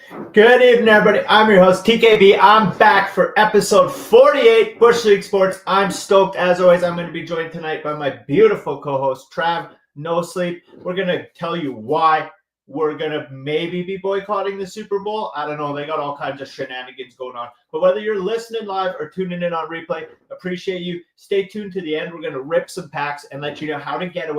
Good evening, everybody. I'm your host, TKB. I'm back for episode 48, Bushleague Sports. I'm stoked. As always, I'm going to be joined tonight by my beautiful co-host, Trav No Sleep. We're going to tell you why we're going to maybe be boycotting the Super Bowl. I don't know. They got all kinds of shenanigans going on. But whether you're listening live or tuning in on replay, appreciate you. Stay tuned to the end. We're going to rip some packs and let you know how to get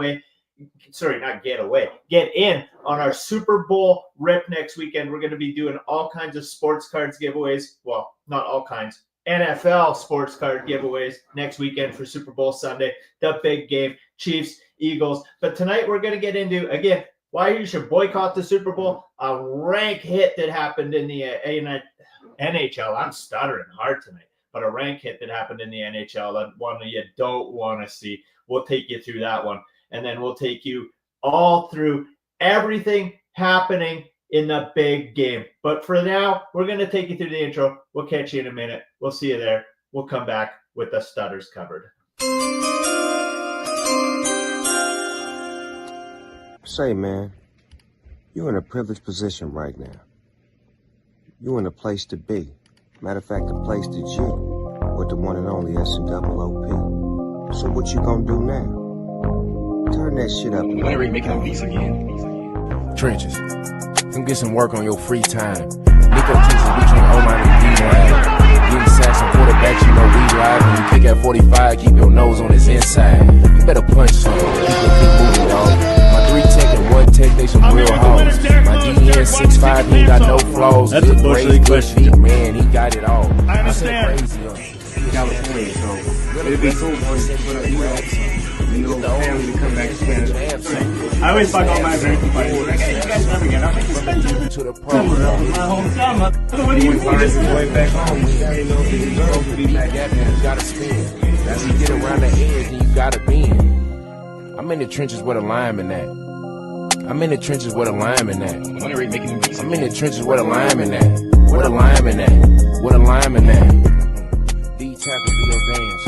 in on our Super Bowl rip next weekend. We're going to be doing all kinds of sports cards giveaways. Well, not all kinds. NFL sports card giveaways next weekend for Super Bowl Sunday. The big game, Chiefs, Eagles. But tonight we're going to get into, again, why you should boycott the Super Bowl, a rank hit that happened in the NHL. I'm stuttering hard tonight. But a rank hit that happened in the NHL, that one you don't want to see. We'll take you through that one. And then we'll take you all through everything happening in the big game. But for now, we're going to take you through the intro. We'll catch you in a minute. We'll see you there. We'll come back with the stutters covered. Say, man, you're in a privileged position right now. You're in a place to be. Matter of fact, the place that you with the one and only SuperBowl. So what you gonna do now? Turn that shit up. When are we making a piece again? Trenches. Come get some work on your free time. Nico teases, we can't hold on to D-line. Getting sacks on quarterbacks, you know we ride. When you pick at 45, keep your nose on his inside. You better punch some. Keep your feet moving, y'all. My 3 tech and 1 tech, they some real hoes. My DN 6'5", he got no flaws. That's a Bushleague question. Man, he got it all. I understand. California, so it'd be cool for us to put up, family to come back to Canada. I always fuck all my American buddies. Like, hey, you guys never get out. To the pro. My hometown. What do you think? This is way back home. We ain't know if you deserve to be back at You gotta spin. As you get around the edge, and you gotta bend. I'm in the trenches where the lineman at. I'm in the trenches where the lineman at. When are we making a piece I'm in the trenches where the lineman at. Where the lineman at. Where the lineman at. D tackle be your dance.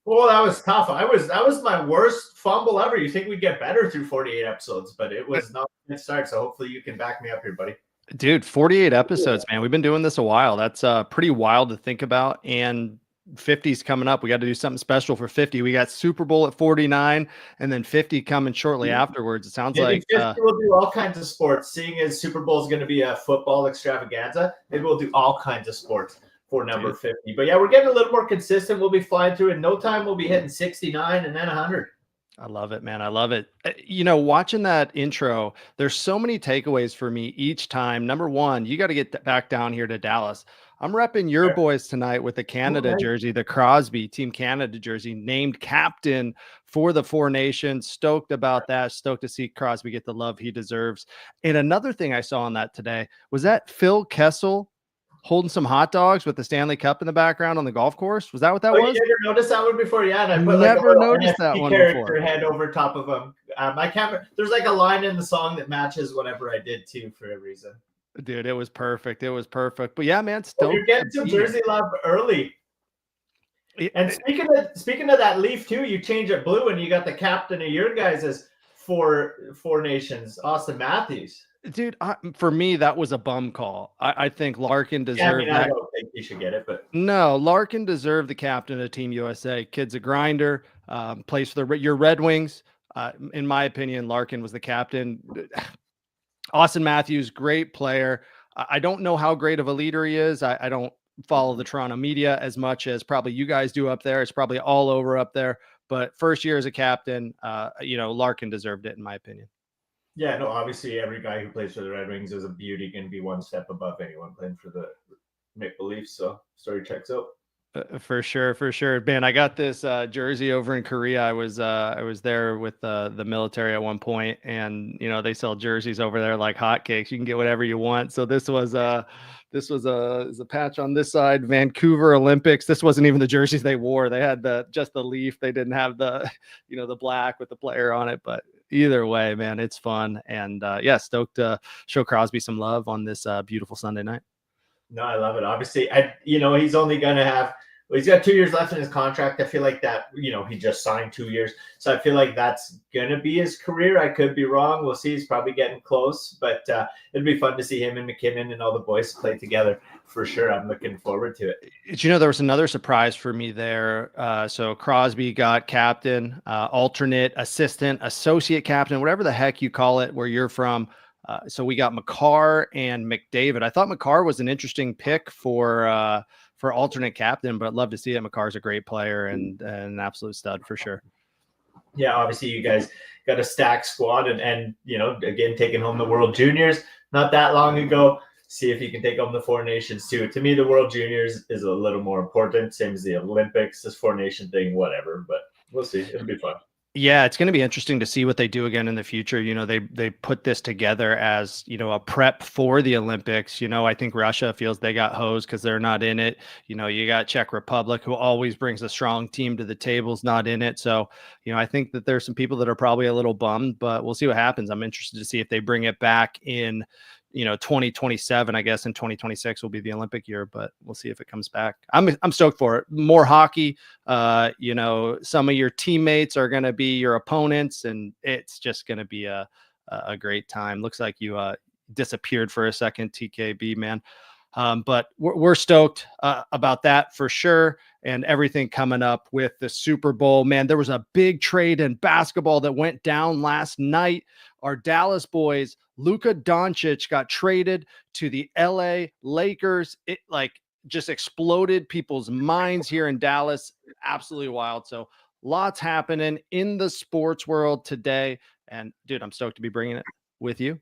Well, that was tough. That was my worst fumble ever. You think we'd get better through 48 episodes, but it was not a good start. So hopefully you can back me up here, buddy. Dude, 48 episodes, man. We've been doing this a while. That's pretty wild to think about. And 50's coming up. We got to do something special for 50. We got Super Bowl at 49 and then 50 coming shortly afterwards. It sounds like 50 we'll do all kinds of sports. Seeing as Super Bowl is going to be a football extravaganza, maybe we'll do all kinds of sports for number 50. But yeah, we're getting a little more consistent. We'll be flying through in no time. We'll be hitting 69 and then 100. I love it, man. I love it. You know, watching that intro, there's so many takeaways for me each time. Number one, you got to get back down here to Dallas. I'm repping your boys tonight with the Canada jersey, the Crosby Team Canada jersey, named captain for the Four Nations. Stoked about that. Stoked to see Crosby get the love he deserves. And another thing I saw on that today was that Phil Kessel holding some hot dogs with the Stanley Cup in the background on the golf course. Was that what that was? You never noticed that one before? Yeah, and I put never like noticed that one character before. Head over top of him. I can't. There's like a line in the song that matches whatever I did too for a reason. Dude, it was perfect. It was perfect. But yeah, man, still you're getting some jersey love early. And speaking of that leaf too, you change it blue and you got the captain of your guys as Four Nations, Austin Matthews. Dude, for me, that was a bum call. I think Larkin deserved that. I don't think he should get it, but no, Larkin deserved the captain of Team USA. Kid's a grinder, plays for your Red Wings. In my opinion, Larkin was the captain. Austin Matthews, great player. I don't know how great of a leader he is. I don't follow the Toronto media as much as probably you guys do up there. It's probably all over up there. But first year as a captain, Larkin deserved it, in my opinion. Yeah, no, obviously every guy who plays for the Red Wings is a beauty, can be one step above anyone playing for the Maple Leafs. So story checks out. For sure. Man, I got this jersey over in Korea. I was there with the military at one point, and they sell jerseys over there like hotcakes. You can get whatever you want. So this was a patch on this side, Vancouver Olympics. This wasn't even the jerseys they wore. They had just the leaf. They didn't have the the black with the player on it. But either way, man, it's fun, and stoked to show Crosby some love on this beautiful Sunday night. No, I love it. Obviously, he's only going to have Well, he's got 2 years left in his contract. I feel like that, he just signed 2 years. So I feel like that's going to be his career. I could be wrong. We'll see. He's probably getting close, but it'd be fun to see him and McKinnon and all the boys play together for sure. I'm looking forward to it. There was another surprise for me there. So Crosby got captain, alternate, assistant, associate captain, whatever the heck you call it, where you're from. So we got Makar and McDavid. I thought Makar was an interesting pick for alternate captain, but I'd love to see it. Makar's a great player and an absolute stud for sure. Yeah, obviously you guys got a stacked squad and again, taking home the World Juniors not that long ago. See if you can take home the Four Nations too. To me, the World Juniors is a little more important. Same as the Olympics, this Four Nation thing, whatever, but we'll see. It'll be fun. Yeah, it's going to be interesting to see what they do again in the future. They put this together as, a prep for the Olympics. I think Russia feels they got hosed because they're not in it. You got Czech Republic, who always brings a strong team to the table, is not in it. So, I think that there's some people that are probably a little bummed, but we'll see what happens. I'm interested to see if they bring it back in 2027. I guess in 2026 will be the Olympic year, but we'll see if it comes back. I'm stoked for it. More hockey. Some of your teammates are going to be your opponents, and it's just going to be a great time. Looks like you disappeared for a second, TKB, man. But we're stoked about that for sure. And everything coming up with the Super Bowl, man. There was a big trade in basketball that went down last night. Our Dallas boys, Luka Doncic, got traded to the LA Lakers. It just exploded people's minds here in Dallas. Absolutely wild. So lots happening in the sports world today. And dude, I'm stoked to be bringing it with you.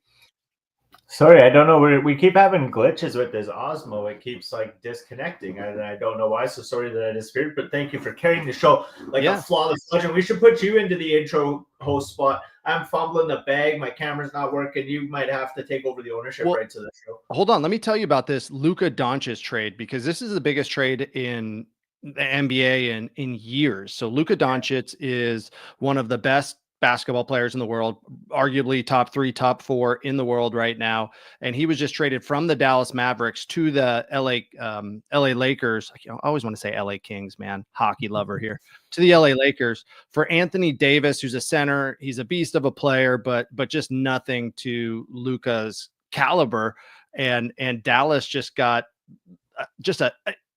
Sorry, I don't know. We keep having glitches with this Osmo. It keeps disconnecting. I don't know why. So sorry that I disappeared, but thank you for carrying the show like a flawless legend. We should put you into the intro host spot. I'm fumbling the bag. My camera's not working. You might have to take over the ownership rights of the show. Hold on. Let me tell you about this Luka Doncic trade, because this is the biggest trade in the NBA in years. So Luka Doncic is one of the best basketball players in the world, arguably top 3, top 4 in the world right now. And he was just traded from the Dallas Mavericks to the LA Lakers. I always want to say LA Kings, man, hockey lover here, to the LA Lakers for Anthony Davis, who's a center. He's a beast of a player, but just nothing to Luka's caliber. And Dallas just got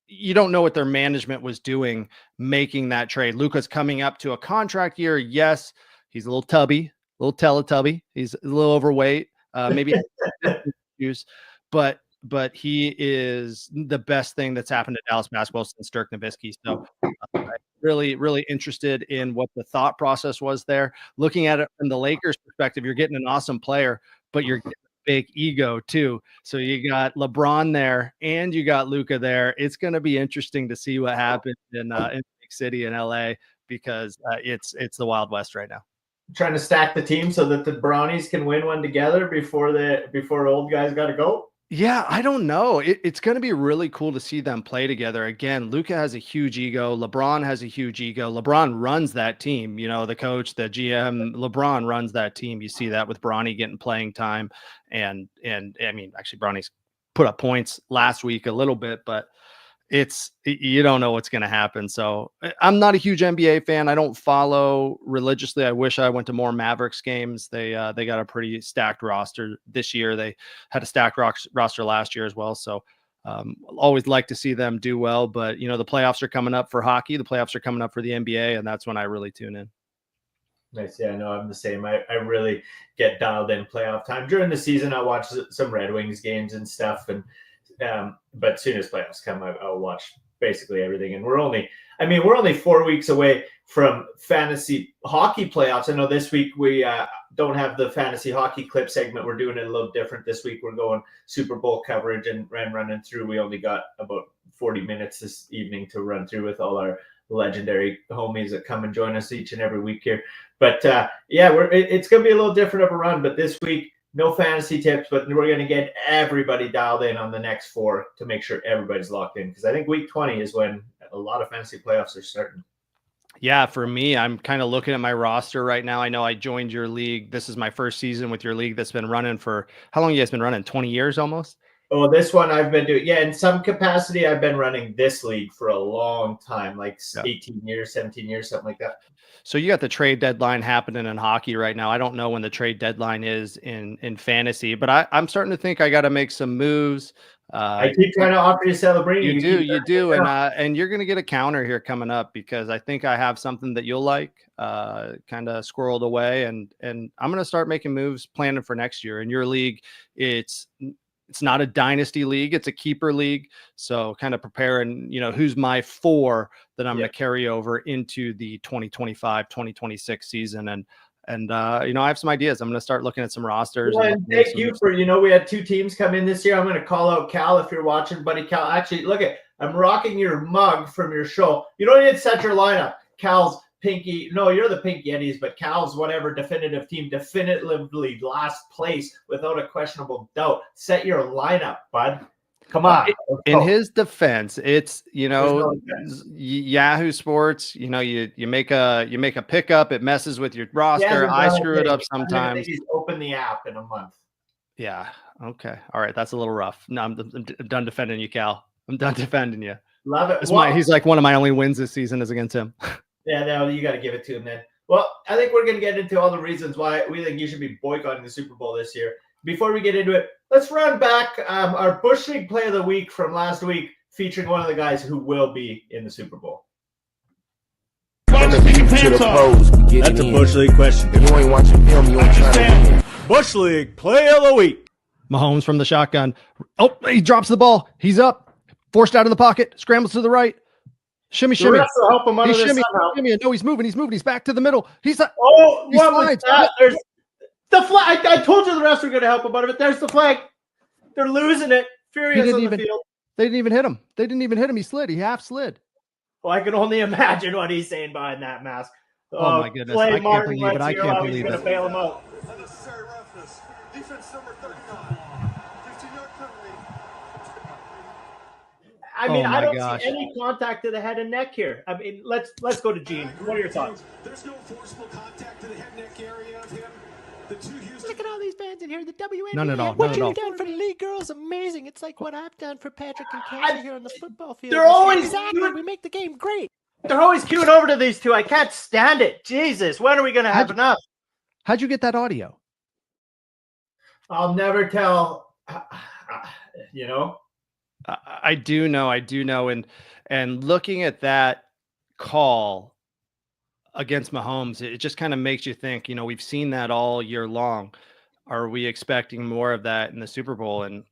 you don't know what their management was doing making that trade. Luka's coming up to a contract year. Yes, he's a little tubby, a little Teletubby. He's a little overweight, maybe issues, but he is the best thing that's happened to Dallas basketball since Dirk Nowitzki. So I'm really, really interested in what the thought process was there. Looking at it from the Lakers' perspective, you're getting an awesome player, but you're getting a big ego too. So you got LeBron there and you got Luka there. It's going to be interesting to see what happens in big city in LA, because it's the Wild West right now. Trying to stack the team so that the Brownies can win one together before old guys got to go. Yeah, I don't know. It's going to be really cool to see them play together. Again, Luka has a huge ego. LeBron has a huge ego. LeBron runs that team. The coach, the GM, LeBron runs that team. You see that with Bronny getting playing time. And I mean, actually, Bronny's put up points last week a little bit, but you don't know what's going to happen. So I'm not a huge NBA fan. I don't follow religiously. I wish I went to more Mavericks games. They got a pretty stacked roster this year. They had a stacked roster last year as well. So always like to see them do well, but the playoffs are coming up for hockey. The playoffs are coming up for the NBA, and that's when I really tune in. Nice. Yeah, no, I'm the same. I really get dialed in playoff time. During the season, I watch some Red Wings games and stuff, and but as soon as playoffs come, I'll watch basically everything. And we're only 4 weeks away from fantasy hockey playoffs. I know this week we don't have the fantasy hockey clip segment. We're doing it a little different this week. We're going Super Bowl coverage and running through. We only got about 40 minutes this evening to run through with all our legendary homies that come and join us each and every week here. But it's going to be a little different of a run. But this week, no fantasy tips, but we're going to get everybody dialed in on the next 4 to make sure everybody's locked in, because I think week 20 is when a lot of fantasy playoffs are starting. Yeah, for me, I'm kind of looking at my roster right now. I know I joined your league. This is my first season with your league that's been running for, how long you guys been running? 20 years almost? Oh, this one I've been doing. Yeah, in some capacity, I've been running this league for a long time, like 18 years, 17 years, something like that. So you got the trade deadline happening in hockey right now. I don't know when the trade deadline is in fantasy, but I'm starting to think I got to make some moves. I keep trying to offer you Celebrini. You do, and you're gonna get a counter here coming up because I think I have something that you'll like, kind of squirreled away, and I'm gonna start making moves, planning for next year. In your league, it's not a dynasty league; it's a keeper league. So kind of preparing, who's my 4 that I'm gonna carry over into the 2025-2026 season, and I have some ideas. I'm going to start looking at some rosters. Well, and thank you for, we had 2 teams come in this year. I'm going to call out Cal if you're watching, buddy. Cal, actually, I'm rocking your mug from your show. You don't need to set your lineup. Cal's pinky. No, you're the Pink Yetis, but Cal's whatever definitive team, definitively last place without a questionable doubt. Set your lineup, bud. Come on. In his defense, it's Yahoo Sports. You make a pickup. It messes with your roster. I screw it up sometimes. I think he's opened the app in a month. Yeah. Okay. All right. That's a little rough. No, I'm done defending you, Cal. I'm done defending you. Love it. He's like one of my only wins this season is against him. Yeah. No, you got to give it to him then. Well, I think we're going to get into all the reasons why we think you should be boycotting the Super Bowl this year. Before we get into it, let's run back our Bushleague Play of the Week from last week, featuring one of the guys who will be in the Super Bowl. That's a Bushleague question. If you ain't watching film, you ain't trying to win. Bushleague Play of the Week. Mahomes from the shotgun. Oh, he drops the ball. He's up. Forced out of the pocket. Scrambles to the right. Shimmy. The refs will help him under this somehow. No, he's moving. He's back to the middle. He what was that? There's the flag. I told you the refs were going to help him out of it. There's the flag. They're losing it. Furious on the field. They didn't even hit him. He slid. He half slid. Well, I can only imagine what he's saying behind that mask. Oh my goodness. I can't believe it. I can't believe it. Going to bail him out. Unnecessary roughness. Defense number 39. 15-yard penalty. I mean, I don't see any contact to the head and neck here. I mean, let's go to Gene. What are your thoughts? There's no forcible contact to the head and neck area of him. Look at all these fans in here. The WNBA. None at all. What you've done for the league, girl, is amazing. It's like what I've done for Patrick and Cassie here on the football field. They're always we make the game great. They're always queuing over to these 2. I can't stand it. Jesus, when are we going to have enough? How'd you get that audio? I'll never tell. I do know. And looking at that call against Mahomes, it just kind of makes you think, we've seen that all year long. Are we expecting more of that in the Super Bowl? And,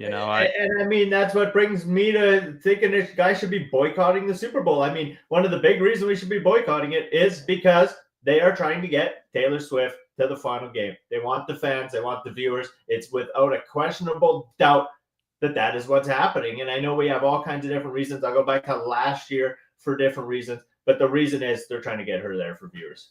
I mean, that's what brings me to thinking this guy should be boycotting the Super Bowl. I mean, one of the big reasons we should be boycotting it is because they are trying to get Taylor Swift to the final game. They want the fans. They want the viewers. It's without a questionable doubt that is what's happening. And I know we have all kinds of different reasons. I'll go back to last year for different reasons. But the reason is they're trying to get her there for viewers.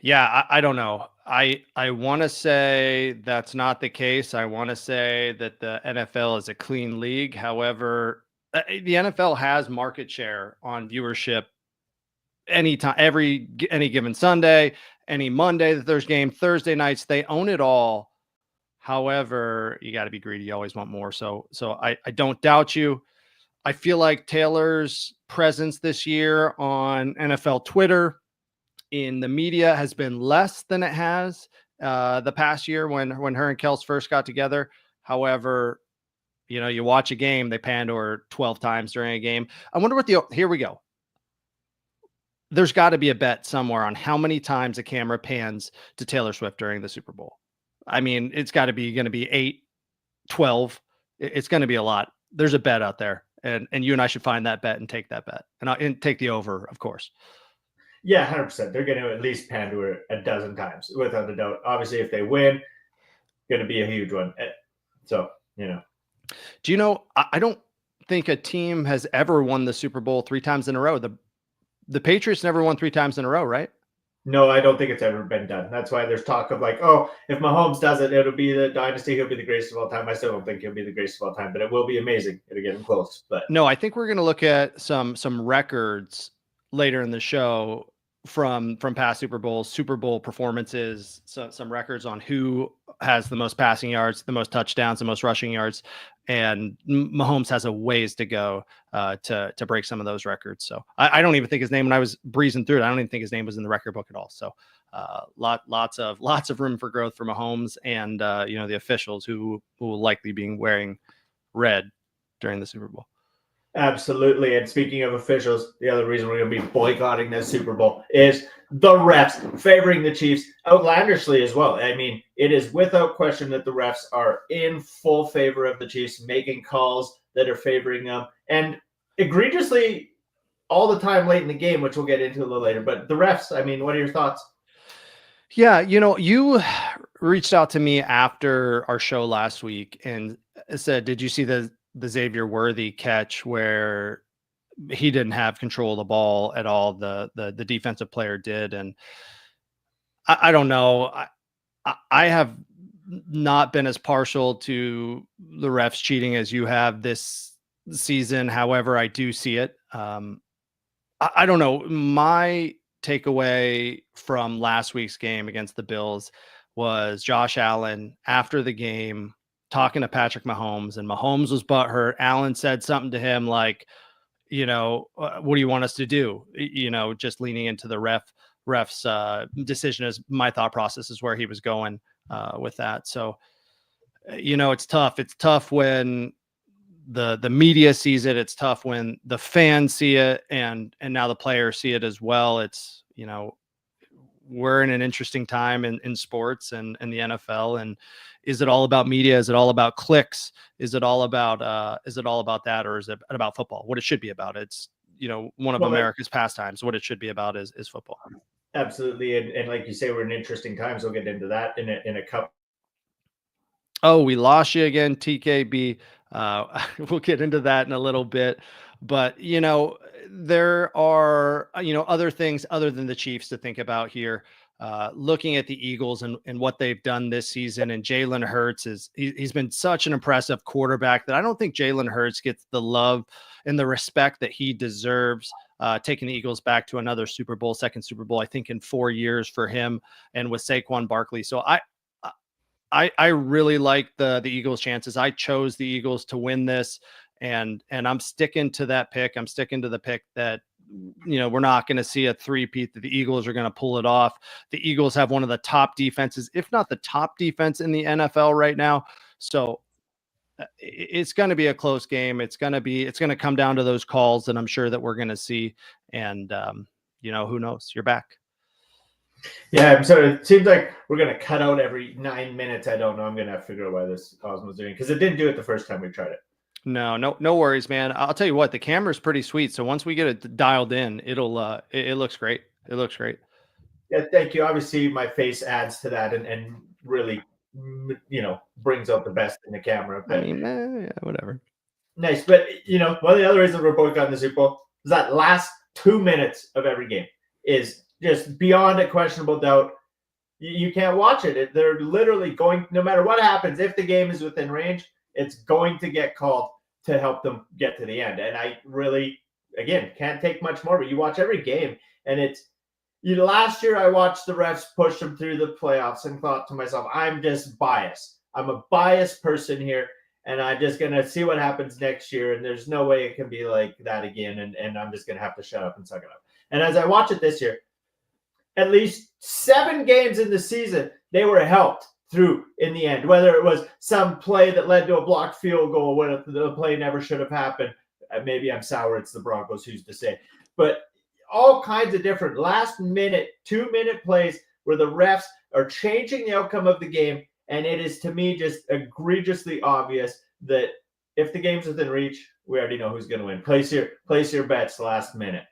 Yeah, I don't know. I want to say that's not the case. I want to say that the NFL is a clean league. However, the NFL has market share on viewership anytime, any given Sunday, any Monday that there's game, Thursday nights, they own it all. However, you got to be greedy. You always want more. So I don't doubt you. I feel like Taylor's presence this year on NFL Twitter in the media has been less than it has the past year when her and Kels first got together. However, you watch a game, they pan to her 12 times during a game. I wonder here we go. There's got to be a bet somewhere on how many times a camera pans to Taylor Swift during the Super Bowl. I mean, it's got to be going to be 8, 12. It's going to be a lot. There's a bet out there. And you and I should find that bet and take that bet and take the over, of course. Yeah, 100%. They're going to at least pan to her a dozen times, without a doubt. Obviously, if they win, going to be a huge one. So, Do you know, I don't think a team has ever won the Super Bowl 3 times in a row. The Patriots never won 3 times in a row, right? No, I don't think it's ever been done. That's why there's talk of like, oh, if Mahomes does it, it'll be the dynasty. He'll be the greatest of all time. I still don't think he'll be the greatest of all time, but it will be amazing. It'll get him close. But no, I think we're going to look at some records later in the show from past Super Bowl performances, some records on who has the most passing yards, the most touchdowns, the most rushing yards, and Mahomes has a ways to go to break some of those records. So I don't even think his name, when I was breezing through it, I don't even think his name was in the record book at all. So lots of room for growth for Mahomes and the officials who will likely be wearing red during the Super Bowl. Absolutely. And speaking of officials, the other reason we're going to be boycotting this Super Bowl is the refs favoring the Chiefs outlandishly as well. I mean, it is without question that the refs are in full favor of the Chiefs, making calls that are favoring them, and egregiously all the time late in the game, which we'll get into a little later. But the refs, I mean, what are your thoughts? Yeah, you reached out to me after our show last week and said, did you see the Xavier Worthy catch where he didn't have control of the ball at all? The defensive player did. And I don't know. I have not been as partial to the refs cheating as you have this season. However, I do see it. I don't know. My takeaway from last week's game against the Bills was Josh Allen after the game talking to Patrick Mahomes, and Mahomes was butthurt. Allen said something to him like, what do you want us to do? Just leaning into the ref's decision as my thought process is where he was going with that. So, it's tough. It's tough when the media sees it. It's tough when the fans see it, and now the players see it as well. It's, we're in an interesting time in sports and in the NFL. And is it all about media? Is it all about clicks? Is it all about that? Or is it about football? What it should be about. It's, one of America's pastimes. What it should be about is football. Absolutely. And like you say, we're in interesting times. We'll get into that in a couple. Oh, we lost you again, TKB. We'll get into that in a little bit, but there are, other things other than the Chiefs to think about here. Looking at the Eagles and what they've done this season, and Jalen Hurts he's been such an impressive quarterback that I don't think Jalen Hurts gets the love and the respect that he deserves. Taking the Eagles back to another Super Bowl, second Super Bowl, I think in 4 years for him, and with Saquon Barkley. So I really like the Eagles' chances. I chose the Eagles to win this, and I'm sticking to that pick. I'm sticking to the pick that, we're not going to see a three-peat, that the Eagles are going to pull it off. The Eagles have one of the top defenses, if not the top defense in the NFL right now. So it's going to be a close game. It's going to come down to those calls that I'm sure that we're going to see. And, who knows? You're back. Yeah, so it seems like we're going to cut out every 9 minutes. I don't know. I'm going to have to figure out why this Cosmo's doing, because it didn't do it the first time we tried it. No worries, man. I'll tell you what, the camera's pretty sweet. So once we get it dialed in, it looks great. It looks great. Yeah, thank you. Obviously, my face adds to that and really, brings out the best in the camera. But, I mean, yeah, whatever. Nice. But, one of the other reasons we're boycotting the Super Bowl is that last 2 minutes of every game is just beyond a questionable doubt. You can't watch it. They're literally going, no matter what happens, if the game is within range, it's going to get called to help them get to the end. And I really, again, can't take much more, but you watch every game, and it's, last year I watched the refs push them through the playoffs and thought to myself, I'm just biased. I'm a biased person here, and I'm just going to see what happens next year. And there's no way it can be like that again. And I'm just going to have to shut up and suck it up. And as I watch it this year, at least 7 games in the season, they were helped through in the end, whether it was some play that led to a blocked field goal when the play never should have happened. Maybe I'm sour. It's the Broncos, who's to say? But all kinds of different last minute, 2-minute plays where the refs are changing the outcome of the game. And it is, to me, just egregiously obvious that if the game's within reach, we already know who's going to win. Place your bets last minute.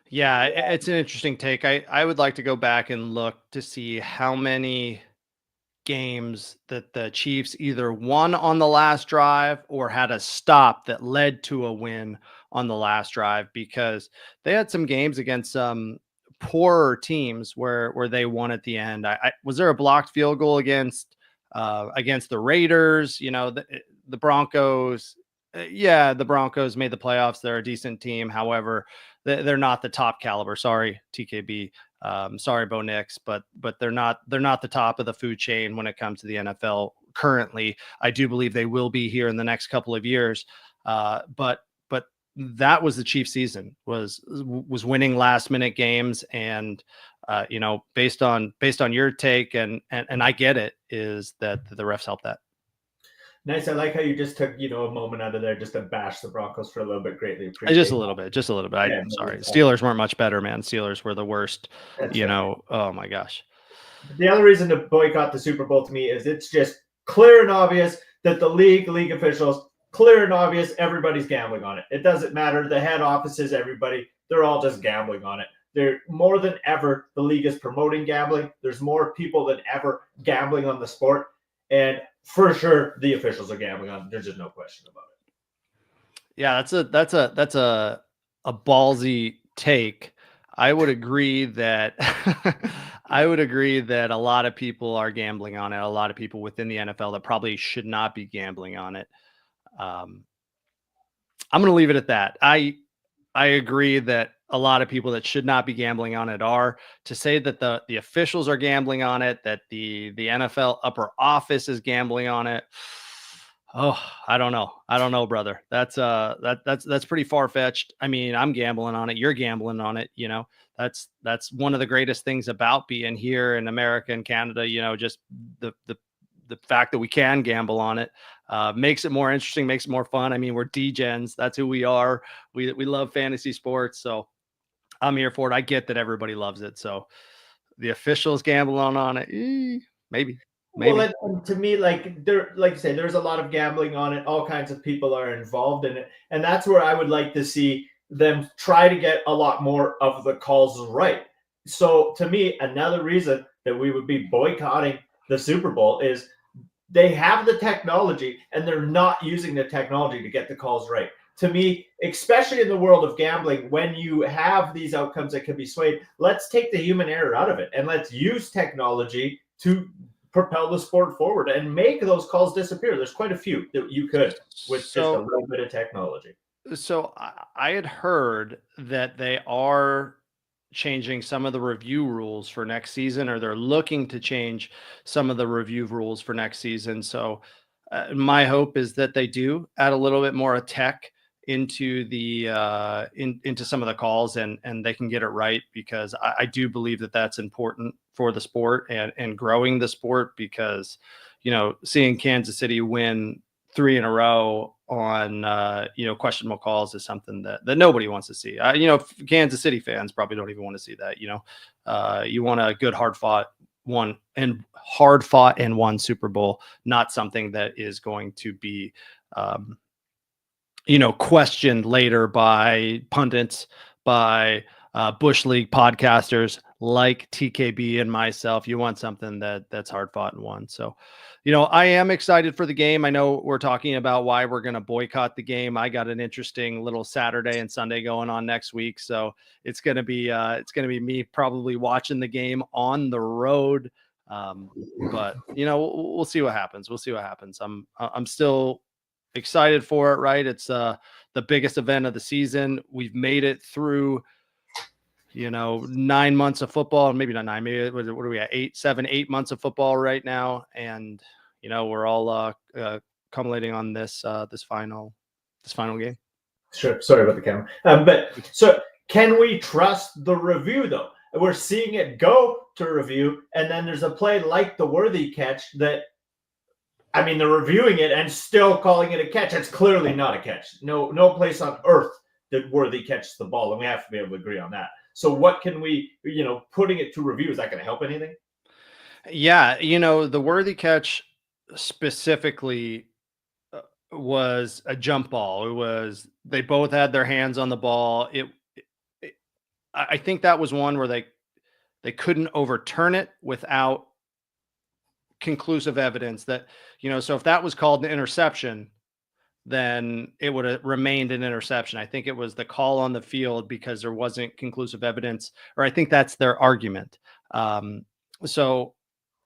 Yeah, it's an interesting take. I would like to go back and look to see how many games that the Chiefs either won on the last drive or had a stop that led to a win on the last drive, because they had some games against some poorer teams where they won at the end. Was there a blocked field goal against the Raiders? The Broncos. Yeah, the Broncos made the playoffs. They're a decent team. However, they're not the top caliber. Sorry, TKB. Sorry, Bo Nix, but they're not the top of the food chain when it comes to the NFL currently. I do believe they will be here in the next couple of years. But that was the Chiefs season, was winning last minute games. And, based on your take, and I get it, is that the refs helped that. Nice. I like how you just took, a moment out of there just to bash the Broncos for a little bit. Greatly appreciate Just a little bit. I'm sorry. Steelers weren't much better, man. Steelers were the worst, That's right. Oh my gosh. The other reason to boycott the Super Bowl to me is it's just clear and obvious that the league officials, clear and obvious, everybody's gambling on it. It doesn't matter. The head offices, everybody, they're all just gambling on it. They're more than ever, the league is promoting gambling. There's more people than ever gambling on the sport. And for sure, the officials are gambling on it. There's just no question about it. Yeah, that's a ballsy take. I would agree that a lot of people are gambling on it. A lot of people within the NFL that probably should not be gambling on it. I'm going to leave it at that. I agree that a lot of people that should not be gambling on it are. To say that the officials are gambling on it, that the NFL upper office is gambling on it. Oh, I don't know, brother. That's pretty far-fetched. I mean, I'm gambling on it. You're gambling on it. That's one of the greatest things about being here in America and Canada, just the fact that we can gamble on it makes it more interesting, makes it more fun. I mean, we're degens. That's who we are. We love fantasy sports. So I'm here for it. I get that everybody loves it. So the officials gambling on it, maybe. Well, to me, like you say, there's a lot of gambling on it. All kinds of people are involved in it, and that's where I would like to see them try to get a lot more of the calls right. So, to me, another reason that we would be boycotting the Super Bowl is they have the technology, and they're not using the technology to get the calls right. To me, especially in the world of gambling, when you have these outcomes that can be swayed, let's take the human error out of it, and let's use technology to propel the sport forward and make those calls disappear. There's quite a few that you could with just a little bit of technology. So I had heard that they are changing some of the review rules for next season, or they're looking to change some of the review rules for next season. So my hope is that they do add a little bit more tech into the into some of the calls, and they can get it right, because I do believe that that's important for the sport and growing the sport, because seeing Kansas City win 3 in a row on questionable calls is something that nobody wants to see. Kansas City fans probably don't even want to see that. You want a good hard fought and won Super Bowl, not something that is going to be questioned later by pundits, by Bushleague podcasters like TKB and myself. You want something that's hard fought and won. So, I am excited for the game. I know we're talking about why we're going to boycott the game. I got an interesting little Saturday and Sunday going on next week, so it's going to be me probably watching the game on the road. But we'll see what happens. I'm still excited for it, right? It's the biggest event of the season. We've made it through 9 months of football, maybe not 9, maybe what are we at, 8 months of football right now, and we're all culminating on this final game. Sure, sorry about the camera. But so can we trust the review though? We're seeing it go to review, and then there's a play like the Worthy catch that, I mean, they're reviewing it and still calling it a catch. It's clearly not a catch. No place on earth that Worthy catches the ball, and we have to be able to agree on that. So what can we, putting it to review, is that going to help anything? Yeah, the Worthy catch specifically was a jump ball. They both had their hands on the ball. I think that was one where they couldn't overturn it without conclusive evidence that, so if that was called an interception, then it would have remained an interception. I think it was the call on the field because there wasn't conclusive evidence, or I think that's their argument. So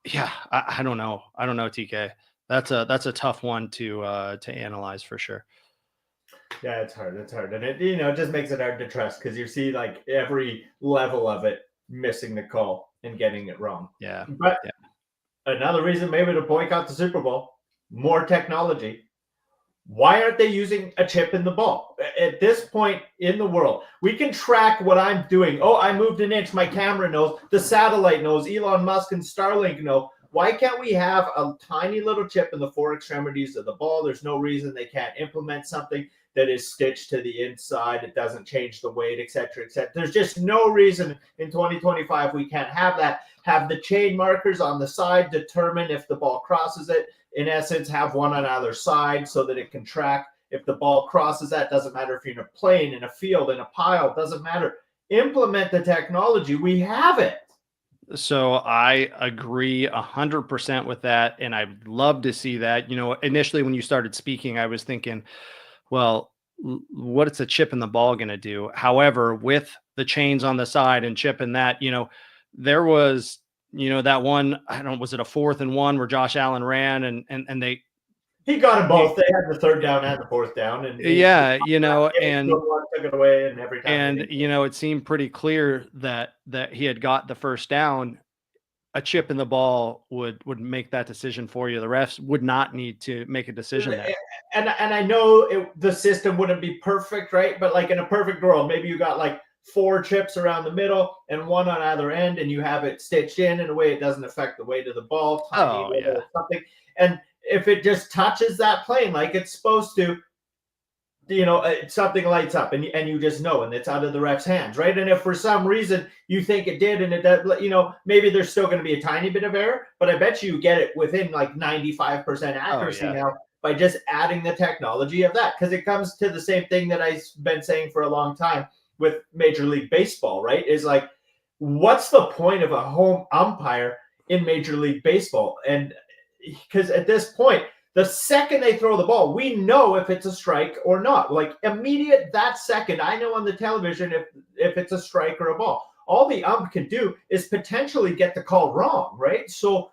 yeah, I don't know. TK. That's a tough one to analyze for sure. Yeah, it's hard. It's hard. And it just makes it hard to trust because you see like every level of it missing the call and getting it wrong. Yeah. But another reason maybe to boycott the Super Bowl, more technology. Why aren't they using a chip in the ball? At this point in the world, we can track what I'm doing. Oh, I moved an inch. My camera knows. The satellite knows. Elon Musk and Starlink know. Why can't we have a tiny little chip in the four extremities of the ball? There's no reason they can't implement something that is stitched to the inside. It doesn't change the weight, et cetera, et cetera. There's just no reason in 2025 we can't have that. Have the chain markers on the side determine if the ball crosses it. In essence, have one on either side so that it can track if the ball crosses that. Doesn't matter if you're in a plane, in a field, in a pile, doesn't matter. Implement the technology. We have it. So I agree 100% with that. And I'd love to see that. Initially when you started speaking, I was thinking, well, what is a chip in the ball going to do? However, with the chains on the side and chip in that, there was, that one, I don't know, was it a 4th and 1 where Josh Allen ran and he got them both. They had the 3rd down and the 4th down. And and took it away and every time. And, it seemed pretty clear that he had got the 1st down. A chip in the ball would make that decision for you. The refs would not need to make a decision there. And I know the system wouldn't be perfect, right? But like in a perfect world, maybe you got like 4 chips around the middle and 1 on either end, and you have it stitched in a way it doesn't affect the weight of the ball. Something. And if it just touches that plane like it's supposed to, something lights up and you just know, and it's out of the ref's hands, right? And if for some reason you think it did and it does, maybe there's still going to be a tiny bit of error, but I bet you get it within like 95% accuracy now by just adding the technology of that. Because it comes to the same thing that I've been saying for a long time with Major League Baseball, right? Is like, what's the point of a home umpire in Major League Baseball? And because at this point, the second they throw the ball, we know if it's a strike or not. Like immediate that second, I know on the television if it's a strike or a ball. All the ump can do is potentially get the call wrong, right? So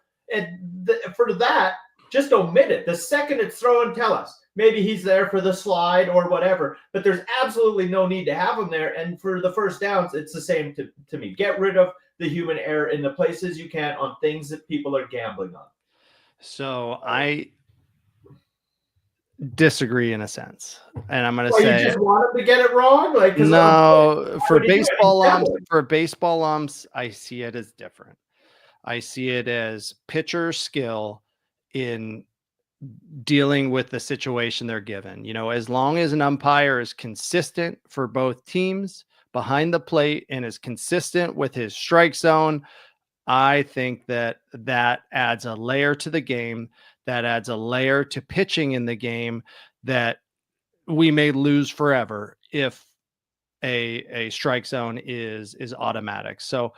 for that, just omit it. The second it's thrown, tell us. Maybe he's there for the slide or whatever, but there's absolutely no need to have him there. And for the 1st downs, it's the same to me. Get rid of the human error in the places you can on things that people are gambling on. So I disagree in a sense, and I'm going to say you just want him to get it wrong. Like no, for baseball umps, I see it as different. I see it as pitcher skill in dealing with the situation they're given. As long as an umpire is consistent for both teams behind the plate and is consistent with his strike zone, I think that adds a layer to the game, that adds a layer to pitching in the game that we may lose forever if a strike zone is automatic. So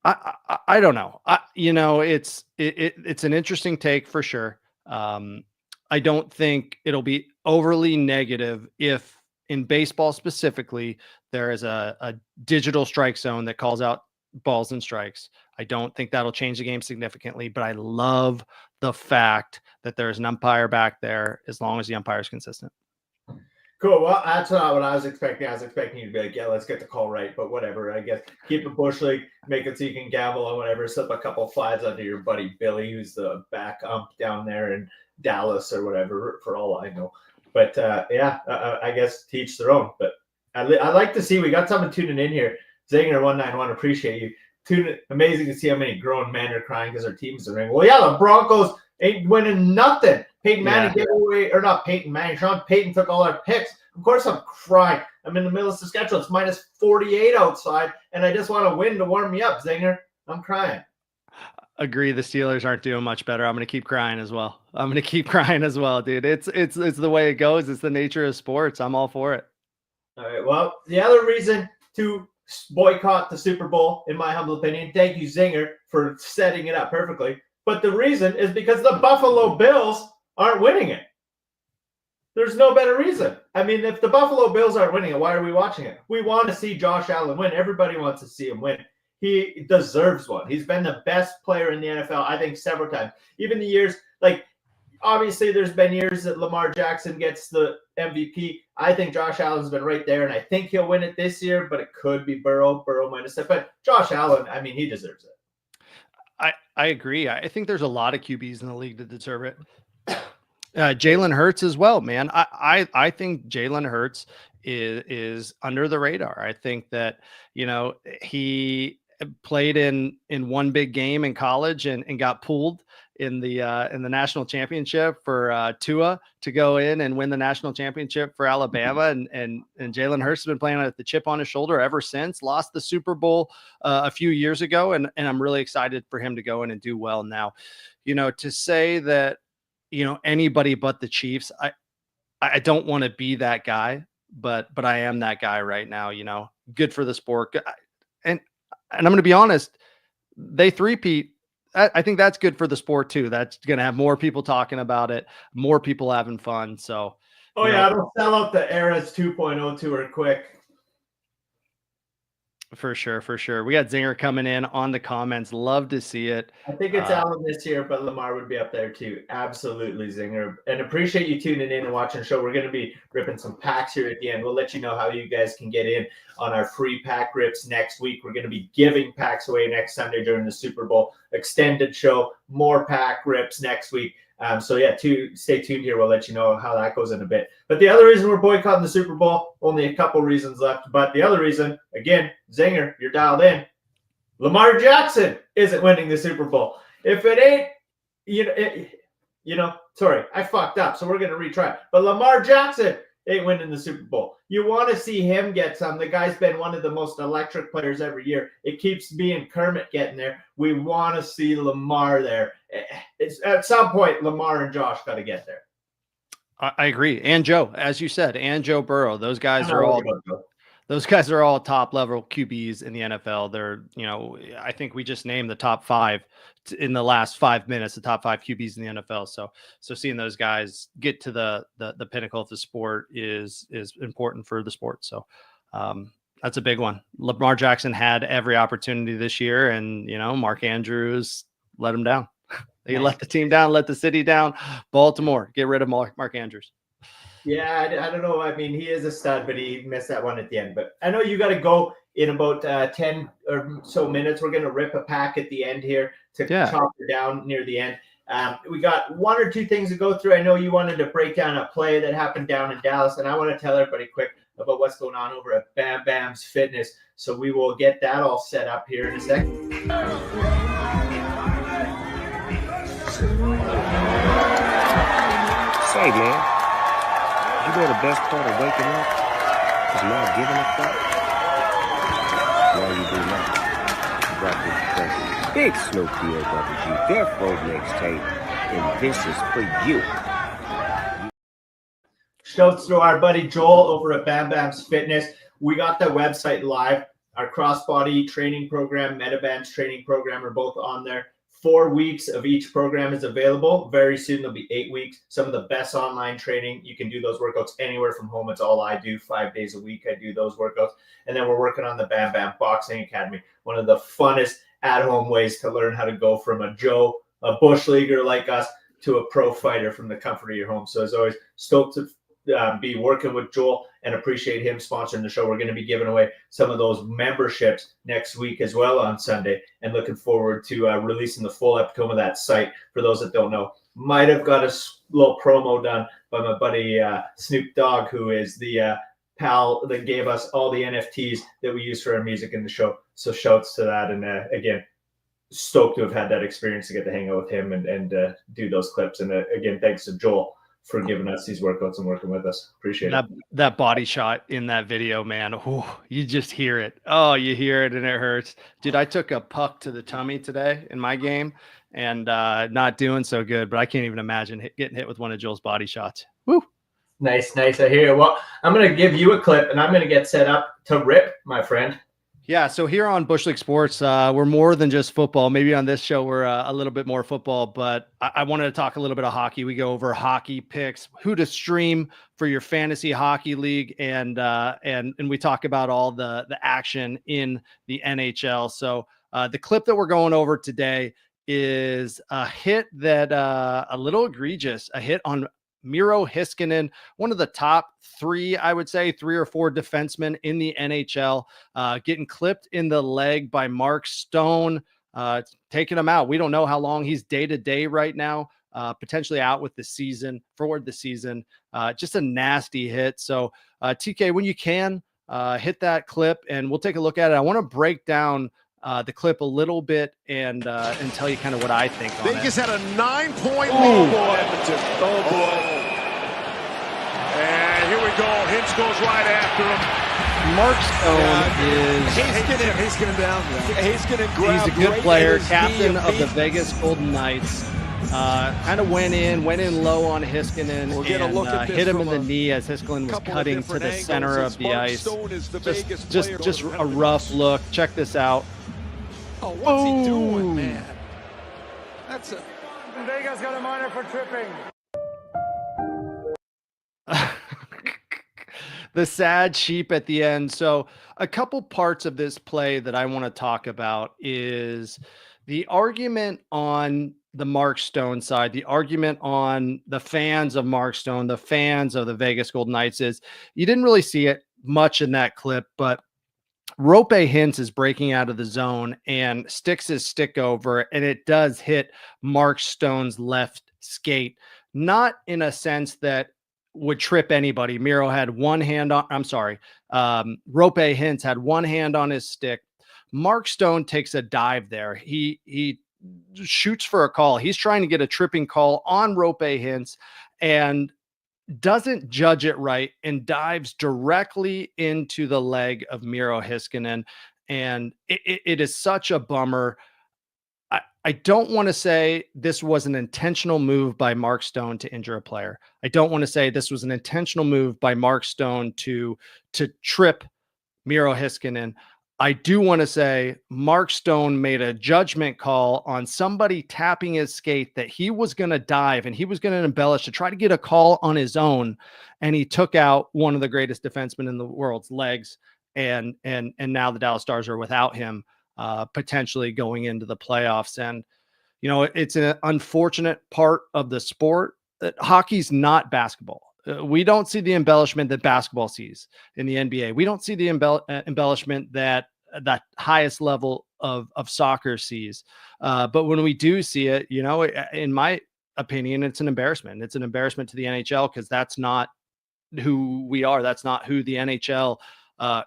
I don't know. It's an interesting take for sure. I don't think it'll be overly negative if in baseball specifically, there is a digital strike zone that calls out balls and strikes. I don't think that'll change the game significantly, but I love the fact that there's an umpire back there as long as the umpire is consistent. Cool. Well, that's not what I was expecting. I was expecting you to be like, yeah, let's get the call right, but whatever. I guess keep a Bushleague, make it so you can gamble on whatever. Slip a couple of flies under your buddy Billy, who's the back ump down there in Dallas or whatever, for all I know. But I guess to each their own. But I like to see we got someone tuning in here. Zinger191, appreciate you. Amazing to see how many grown men are crying because their teams are ringing. Well, yeah, the Broncos ain't winning nothing. Peyton Manning gave away, or not Peyton Manning, Sean Payton took all our picks. Of course I'm crying. I'm in the middle of Saskatchewan. It's minus 48 outside, and I just want to win to warm me up, Zinger. I'm crying. Agree. The Steelers aren't doing much better. I'm going to keep crying as well. Dude. It's the way it goes. It's the nature of sports. I'm all for it. All right. Well, the other reason to boycott the Super Bowl, in my humble opinion, thank you, Zinger, for setting it up perfectly. But the reason is because the Buffalo Bills aren't winning it. There's no better reason. I mean, if the Buffalo Bills aren't winning it, why are we watching it? We want to see Josh Allen win. Everybody wants to see him win. He deserves one. He's been the best player in the NFL, I think, several times. Even the years, like, obviously there's been years that Lamar Jackson gets the MVP. I think Josh Allen's been right there, and I think he'll win it this year, but it could be Burrow. Burrow might have said, but Josh Allen, I mean, he deserves it. I agree. I think there's a lot of QBs in the league that deserve it. Jalen Hurts as well, man. I think Jalen Hurts is under the radar. I think that, he played in one big game in college and got pulled in the national championship for Tua to go in and win the national championship for Alabama. And Jalen Hurts has been playing with the chip on his shoulder ever since. Lost the Super Bowl a few years ago, and I'm really excited for him to go in and do well now. To say that, anybody but the Chiefs, I don't want to be that guy, but I am that guy right now. Good for the sport, and I'm going to be honest, they three-peat. I think that's good for the sport too. That's going to have more people talking about it, more people having fun. So, it'll sell out the Eras 2.0 tour quick. For sure. We got Zinger coming in on the comments. Love to see it. I think it's Allen this year, but Lamar would be up there too. Absolutely, Zinger. And appreciate you tuning in and watching the show. We're going to be ripping some packs here at the end. We'll let you know how you guys can get in on our free pack rips next week. We're going to be giving packs away next Sunday during the Super Bowl extended show. More pack rips next week. Stay tuned here. We'll let you know how that goes in a bit. But the other reason we're boycotting the Super Bowl, only a couple reasons left. But the other reason, again, Zinger, you're dialed in. Lamar Jackson isn't winning the Super Bowl. If it ain't, sorry, I fucked up. So we're going to retry. But Lamar Jackson ain't winning the Super Bowl. You want to see him get some. The guy's been one of the most electric players every year. It keeps being Kermit getting there. We want to see Lamar there. It's, at some point, Lamar and Josh got to get there. I agree. And Joe, as you said, and Joe Burrow, those guys are all top level QBs in the NFL. They're, I think we just named the top 5 in the last 5 minutes, the top 5 QBs in the NFL. So seeing those guys get to the pinnacle of the sport is important for the sport. So that's a big one. Lamar Jackson had every opportunity this year, and Mark Andrews let him down. They let the team down, let the city down. Baltimore, get rid of Mark Andrews. Yeah, I don't know. I mean, he is a stud, but he missed that one at the end. But I know you got to go in about 10 or so minutes. We're going to rip a pack at the end here to chop it down near the end. We got 1 or 2 things to go through. I know you wanted to break down a play that happened down in Dallas, and I want to tell everybody quick about what's going on over at Bam Bam's Fitness. So we will get that all set up here in a second. Say, man, you know the best part of waking up is not giving a fuck? Well, you do now. Drop this Big Snoop D-O-double-G, Death Row mixtape, and this is for you. Shouts to our buddy Joel over at Bam Bam's Fitness. We got the website live. Our crossbody training program, Metabands training program are both on there. 4 weeks of each program is available. Very soon there'll be 8 weeks. Some of the best online training. You can do those workouts anywhere from home. It's all I do. 5 days a week I do those workouts. And then we're working on the Bam Bam Boxing Academy. One of the funnest at-home ways to learn how to go from a Bushleaguer like us, to a pro fighter from the comfort of your home. So as always, stoked to be working with Joel and appreciate him sponsoring the show. We're going to be giving away some of those memberships next week as well on Sunday, and looking forward to releasing the full epitome of that site. For those that don't know, might have got a little promo done by my buddy Snoop Dogg, who is the pal that gave us all the NFTs that we use for our music in the show. So shouts to that. And again, stoked to have had that experience to get to hang out with him and do those clips. And again, thanks to Joel for giving us these workouts and working with us. Appreciate it. That body shot in that video, man. Ooh, you just hear it. Oh, you hear it and it hurts. Dude, I took a puck to the tummy today in my game and not doing so good, but I can't even imagine getting hit with one of Joel's body shots. Woo. Nice. I hear. Well, I'm going to give you a clip and I'm going to get set up to rip, my friend. Yeah, so here on Bushleague Sports, we're more than just football. Maybe on this show, we're a little bit more football, but I wanted to talk a little bit of hockey. We go over hockey picks, who to stream for your fantasy hockey league, and we talk about all the action in the NHL. So the clip that we're going over today is a hit that a little egregious, a hit on Miro Heiskanen, one of the top three, I would say 3 or 4 defensemen in the NHL, getting clipped in the leg by Mark Stone, taking him out. We don't know how long he's day to day right now, potentially out with the season, forward the season. Just a nasty hit. So TK, when you can, hit that clip and we'll take a look at it. I want to break down the clip a little bit and tell you kind of what I think on Vegas it. had a 9-point lead on Edmonton. Oh, boy. And here we go. Hintz goes right after him. Mark Stone Heiskanen down. he's a good player, captain of the Vegas Golden Knights. Kind of went in low on Heiskanen and hit him in the knee as Heiskanen was cutting to the center of the ice. Just a rough look. Check this out. Oh, what's he doing, man? That's a... Vegas got a minor for tripping. The sad sheep at the end. So a couple parts of this play that I want to talk about is the argument on the Mark Stone side, the argument on the fans of Mark Stone, the fans of the Vegas Golden Knights is you didn't really see it much in that clip, but Rope Hintz is breaking out of the zone and sticks his stick over, and it does hit Mark Stone's left skate. Not in a sense that would trip anybody. Miro had one hand on, Rope Hintz had one hand on his stick. Mark Stone takes a dive there. He shoots for a call. He's trying to get a tripping call on Rope Hintz and doesn't judge it right and dives directly into the leg of Miro Heiskanen. And it is such a bummer. I don't want to say this was an intentional move by Mark Stone to injure a player. I don't want to say this was an intentional move by Mark Stone to trip Miro Heiskanen. I do want to say Mark Stone made a judgment call on somebody tapping his skate that he was going to dive and he was going to embellish to try to get a call on his own. And he took out one of the greatest defensemen in the world's legs. And now the Dallas Stars are without him, potentially going into the playoffs. And, you know, it's an unfortunate part of the sport that hockey's not basketball. We don't see the embellishment that basketball sees in the NBA. We don't see the embellishment that that highest level of soccer sees. But when we do see it, you know, in my opinion, it's an embarrassment. It's an embarrassment to the NHL because that's not who we are. That's not who the NHL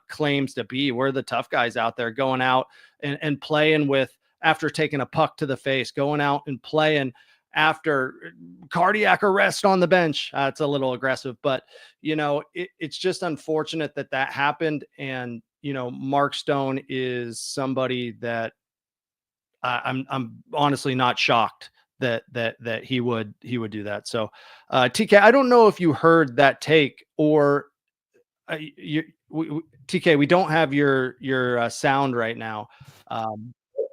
claims to be. We're the tough guys out there going out and playing with, after taking a puck to the face, going out and playing after cardiac arrest on the bench. It's a little aggressive, but you know, it's just unfortunate that that happened. And, you know, Mark Stone is somebody that I'm honestly not shocked that he would do that. So TK, I don't know if you heard that take or TK, we don't have your sound right now.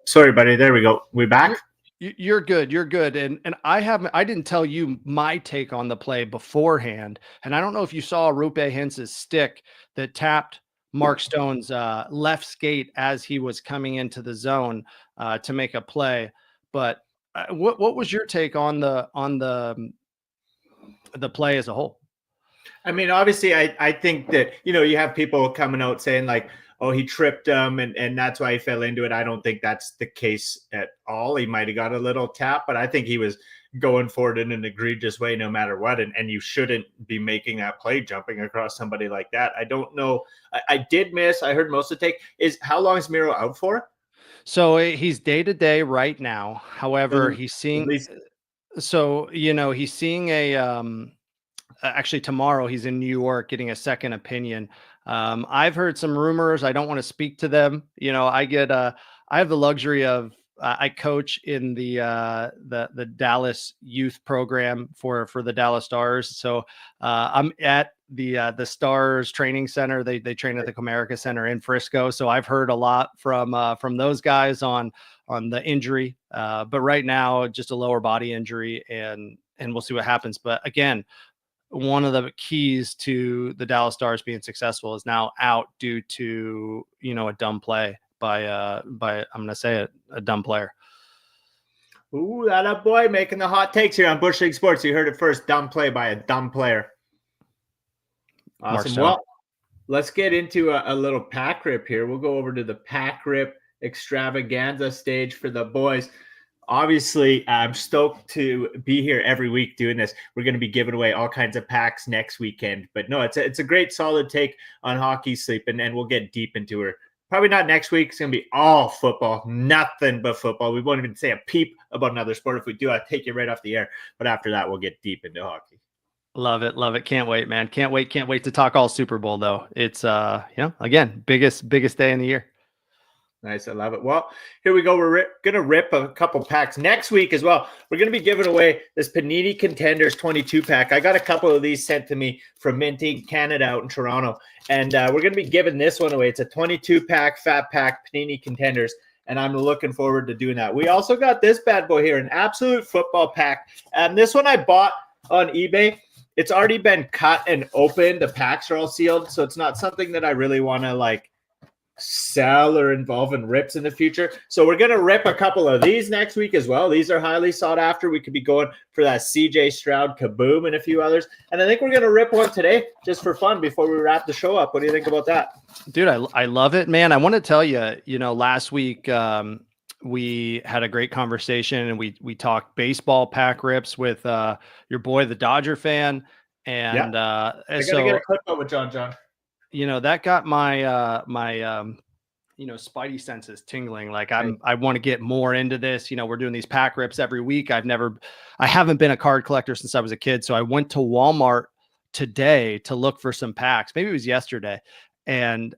Sorry, buddy. There we go. We back? You're good. You're good. And I didn't tell you my take on the play beforehand. And I don't know if you saw Rupe Hintz's stick that tapped Mark Stone's left skate as he was coming into the zone to make a play. But what was your take on the play as a whole? I mean, obviously, I think that, you know, you have people coming out saying like, oh, he tripped him and that's why he fell into it. I don't think that's the case at all. He might have got a little tap, but I think he was going for it in an egregious way no matter what. And you shouldn't be making that play jumping across somebody like that. I don't know. I did miss. I heard most of the take. How long is Miro out for? So he's day to day right now. However, he's seeing. So, you know, he's seeing actually tomorrow he's in New York getting a second opinion. I've heard some rumors. I don't want to speak to them. You know, I have the luxury of, I coach in the Dallas youth program for the Dallas Stars. So I'm at the Stars training center. They train at the Comerica Center in Frisco. So I've heard a lot from those guys on the injury. But right now, just a lower body injury, and we'll see what happens. But again, one of the keys to the Dallas Stars being successful is now out due to, you know, a dumb play by I'm going to say a dumb player. Ooh, that up boy making the hot takes here on Bushleague Sports. You heard it first. Dumb play by a dumb player. Awesome. Well, let's get into a little pack rip here. We'll go over to the pack rip extravaganza stage for the boys. Obviously, I'm stoked to be here every week doing this. We're going to be giving away all kinds of packs next weekend. But no, it's a great solid take on hockey sleep, and we'll get deep into her. Probably not next week. It's going to be all football, nothing but football. We won't even say a peep about another sport. If we do, I'll take you right off the air. But after that, we'll get deep into hockey. Love it. Love it. Can't wait, man. Can't wait to talk all Super Bowl, though. It's, again, biggest day in the year. Nice. I love it. Well, here we go. We're going to rip a couple packs next week as well. We're going to be giving away this Panini Contenders 22 pack. I got a couple of these sent to me from Minty Canada out in Toronto, and we're going to be giving this one away. It's a 22 pack, fat pack Panini Contenders, and I'm looking forward to doing that. We also got this bad boy here, an absolute football pack. And this one I bought on eBay. It's already been cut and opened. The packs are all sealed, so it's not something that I really want to sell or involve in rips in the future. So we're going to rip a couple of these next week as well. These are highly sought after. We could be going for that CJ Stroud Kaboom and a few others. And I think we're going to rip one today just for fun before we wrap the show up. What do you think about that? Dude, I love it, man. I want to tell you, last week we had a great conversation and we talked baseball pack rips with your boy, the Dodger fan. And I got to get a clip up with John. That got my spidey senses tingling. I want to get more into this. We're doing these pack rips every week. I haven't been a card collector since I was a kid. So I went to Walmart today to look for some packs. Maybe it was yesterday, and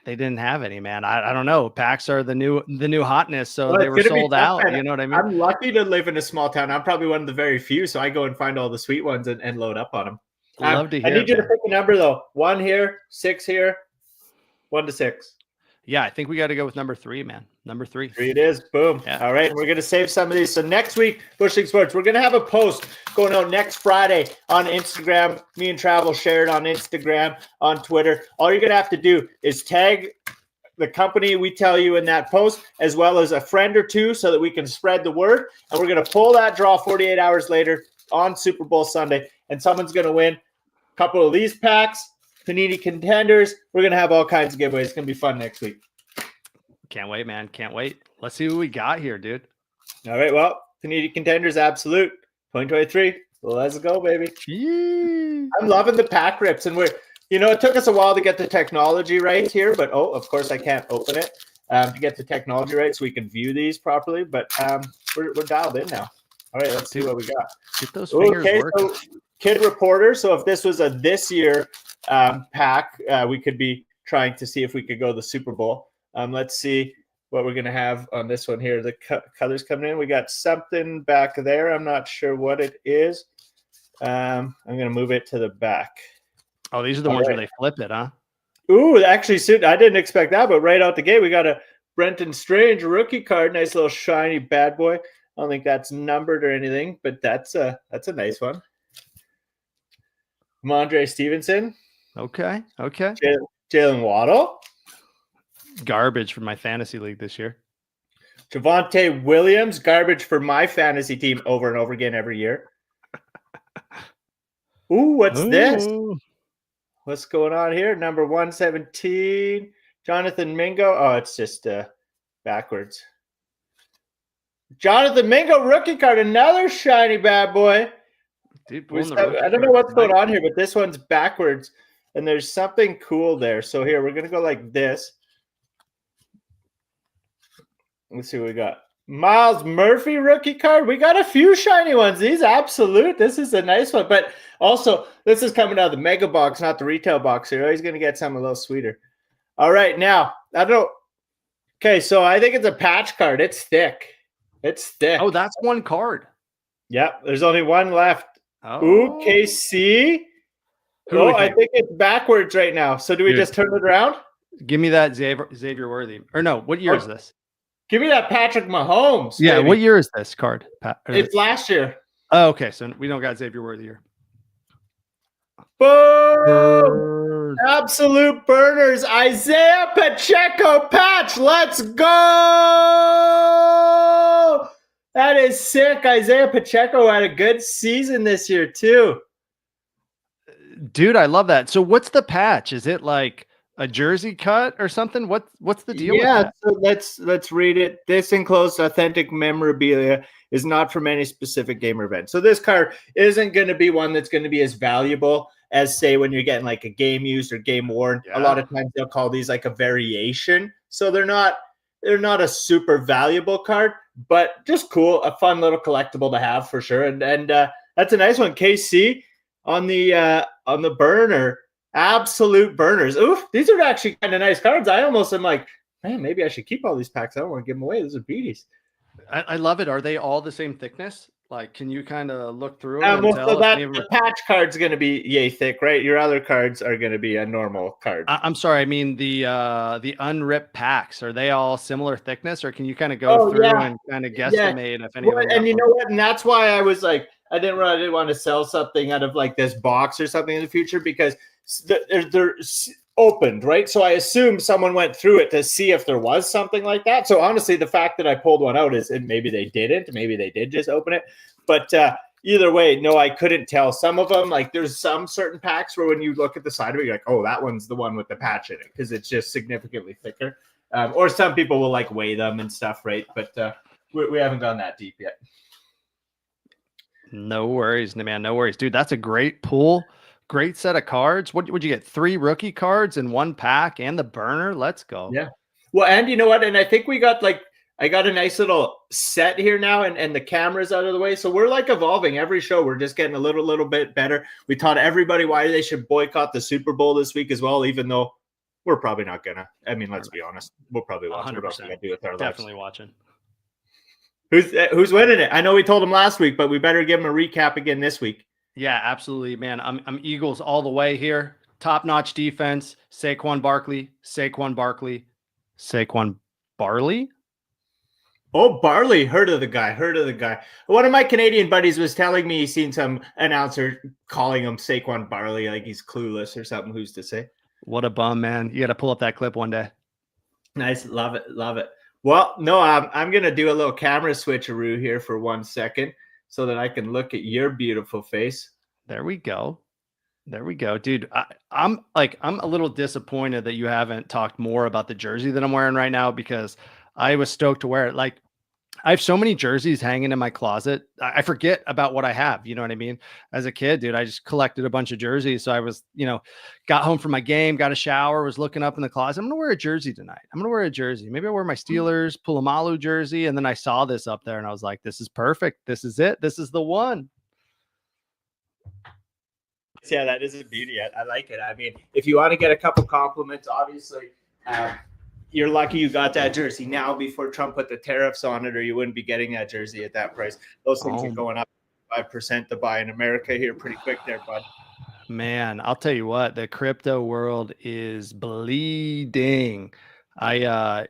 they didn't have any, man. I don't know. Packs are the new hotness. So they were sold out. You know what I mean? I'm lucky to live in a small town. I'm probably one of the very few. So I go and find all the sweet ones and load up on them. Love to hear. I need you to pick a number though. 1 here, 6 here, 1 to 6. Yeah, I think we got to go with number 3, man. Number 3. 3 it is. Boom. Yeah. All right. We're going to save some of these. So next week, Bushleague Sports, we're going to have a post going out next Friday on Instagram. Me and Travel share it on Instagram, on Twitter. All you're going to have to do is tag the company we tell you in that post, as well as a friend or two, so that we can spread the word. And we're going to pull that draw 48 hours later on Super Bowl Sunday, and someone's going to win a couple of these packs, Panini Contenders. We're going to have all kinds of giveaways. It's going to be fun next week. Can't wait, man. Can't wait. Let's see what we got here, dude. All right. Well, Panini Contenders Absolute 2023. Let's go, baby. Yee. I'm loving the pack rips, and it took us a while to get the technology right here, but of course I can't open it to get the technology right so we can view these properly, but we're dialed in now. All right, let's see what we got. Get those fingers working. So Kid Reporter. So if this was a this year pack, we could be trying to see if we could go to the Super Bowl. Let's see what we're going to have on this one here. The colors coming in. We got something back there. I'm not sure what it is. I'm going to move it to the back. Oh, these are the ones where they flip it, huh? Ooh, actually, I didn't expect that, but right out the gate, we got a Brenton Strange rookie card. Nice little shiny bad boy. I don't think that's numbered or anything, but that's a nice one. Mondre Stevenson. Okay. Jalen Waddle. Garbage for my fantasy league this year. Javonte Williams. Garbage for my fantasy team over and over again every year. Ooh, what's this? What's going on here? Number 117. Jonathan Mingo. Oh, it's just backwards. Jonathan Mingo rookie card, another shiny bad boy. Dude, I don't know what's going on here, but this one's backwards, and there's something cool there. So here, we're going to go like this. Let's see what we got. Miles Murphy rookie card. We got a few shiny ones. These absolute. This is a nice one, but also this is coming out of the mega box, not the retail box here. He's going to get something a little sweeter. All right, now, I don't know. Okay, so I think it's a patch card. It's thick. It's thick. Oh, that's one card. Yep, there's only one left. Oh. Ooh, KC. I think it's backwards right now. So do we just turn it around? Give me that Xavier Worthy. Or no, what year is this? Give me that Patrick Mahomes. Yeah, baby. what year is this card? It's last year. Oh, okay. So we don't got Xavier Worthy here. Boom! Absolute burners. Isaiah Pacheco patch. Let's go! That is sick. Isaiah Pacheco had a good season this year too. Dude, I love that. So what's the patch? Is it like a jersey cut or something? What's the deal with that? So let's read it. This enclosed authentic memorabilia is not from any specific game or event. So this card isn't going to be one that's going to be as valuable as, say, when you're getting like a game used or game worn. Yeah. A lot of times they'll call these like a variation. So they're not a super valuable card, but just cool, a fun little collectible to have for sure. And that's a nice one. KC on the burner. Absolute burners. Oof, these are actually kind of nice cards. I almost am like, man, maybe I should keep all these packs. I don't want to give them away. Those are beauties. I love it. Are they all the same thickness? Like, can you kind of look through it? And tell So that if the patch card's going to be yay thick, right? Your other cards are going to be a normal card. I'm sorry. I mean the unripped packs. Are they all similar thickness, or can you kind of go through and kind of guesstimate if any of them? And you know what? And that's why I was like, I didn't want to sell something out of like this box or something in the future, because they're opened, right? So I assume someone went through it to see if there was something like that. So honestly, the fact that I pulled one out is, and maybe they didn't, maybe they did just open it. But either way, no, I couldn't tell. Some of them, like there's some certain packs where when you look at the side of it, you're like, oh, that one's the one with the patch in it, because it's just significantly thicker. Or some people will like weigh them and stuff, right? But we haven't gone that deep yet. No worries, man. No worries, dude. That's a great pull. Great set of cards. What would you get? 3 rookie cards in one pack and the burner. Let's go. Yeah. Well, and you know what? And I think I got a nice little set here now, and the camera's out of the way. So we're like evolving every show. We're just getting a little bit better. We taught everybody why they should boycott the Super Bowl this week as well, even though we're probably not gonna. I mean, let's be honest. We'll probably watch 100%. What else are we gonna do with our lives? Definitely watching. Who's winning it? I know we told them last week, but we better give them a recap again this week. Yeah, absolutely, man. I'm Eagles all the way here. Top-notch defense. Saquon Barkley. Barley. Oh, Barley. Heard of the guy. One of my Canadian buddies was telling me he's seen some announcer calling him Saquon Barley, like he's clueless or something. Who's to say? What a bum, man. You got to pull up that clip one day. Nice. Love it. Well, no, I'm going to do a little camera switcheroo here for 1 second, so that I can look at your beautiful face. There we go, dude. I'm a little disappointed that you haven't talked more about the jersey that I'm wearing right now, because I was stoked to wear it. Like, I have so many jerseys hanging in my closet. I forget about what I have. You know what I mean? As a kid, dude, I just collected a bunch of jerseys. So I was, got home from my game, got a shower, was looking up in the closet. I'm going to wear a jersey tonight. Maybe I wear my Steelers Pulamalu jersey. And then I saw this up there and I was like, this is perfect. This is it. This is the one. Yeah, that is a beauty. I like it. I mean, if you want to get a couple compliments, obviously, you're lucky you got that jersey now before Trump put the tariffs on it, or you wouldn't be getting that jersey at that price. Those things are going up 5% to buy in America here pretty quick there, bud. Man, I'll tell you what, the crypto world is bleeding. Down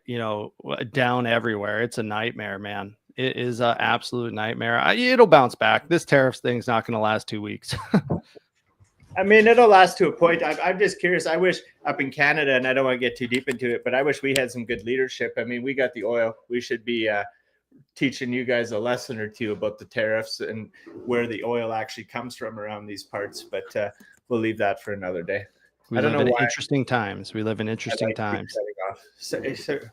everywhere. It's a nightmare, man. It is an absolute nightmare. It'll bounce back. This tariffs thing's not going to last 2 weeks. I mean, it'll last to a point. I'm just curious. I wish up in Canada, and I don't want to get too deep into it, but I wish we had some good leadership. I mean, we got the oil. We should be teaching you guys a lesson or two about the tariffs and where the oil actually comes from around these parts. But we'll leave that for another day. We live in interesting times. So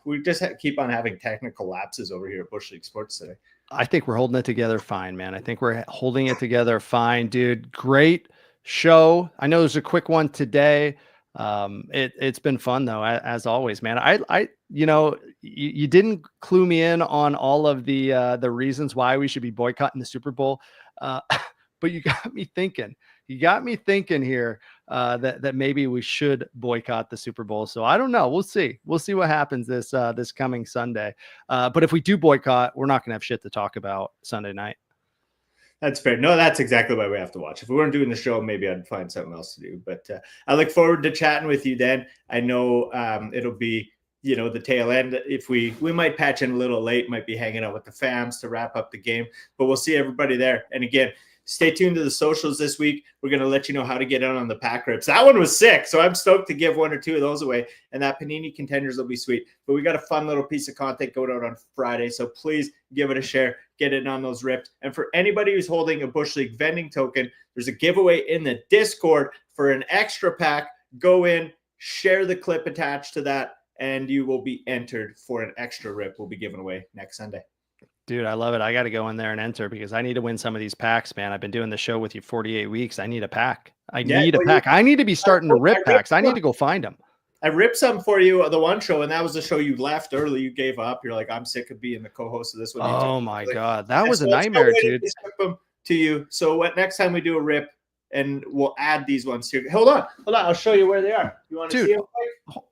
we just keep on having technical lapses over here at Bushleague Sports today. I think we're holding it together fine, man. I think we're holding it together fine, dude. Great show. I know there's a quick one today. It's been fun though, as always, man. You didn't clue me in on all of the reasons why we should be boycotting the Super Bowl, but you got me thinking. Here that maybe we should boycott the Super Bowl. So I don't know. We'll see what happens this coming Sunday. But if we do boycott, we're not gonna have shit to talk about Sunday night. That's fair. No, that's exactly why we have to watch. If we weren't doing the show, maybe I'd find something else to do. But I look forward to chatting with you then. I know it'll be, the tail end. If we might patch in a little late, might be hanging out with the fams to wrap up the game. But we'll see everybody there. And again, stay tuned to the socials this week. We're going to let you know how to get in on the pack rips. That one was sick, so I'm stoked to give 1 or 2 of those away. And that Panini Contenders will be sweet. But we got a fun little piece of content going out on Friday, so please give it a share. get in on those rips. And for anybody who's holding a Bush League vending token, there's a giveaway in the Discord for an extra pack. Go in, share the clip attached to that, and you will be entered for an extra rip we'll be giving away next Sunday. Dude, I love it. I got to go in there and enter because I need to win some of these packs, man. I've been doing the show with you 48 weeks. I need a pack. I need a pack. I need to be starting to rip packs. I need to go find them. I ripped some for you the one show, and that was the show you left early. You gave up. You're like, I'm sick of being the co-host of this one. Oh my God. That was a nightmare, dude. Them to you. So what next time we do a rip, and we'll add these ones here. Hold on. I'll show you where they are. You want to see them?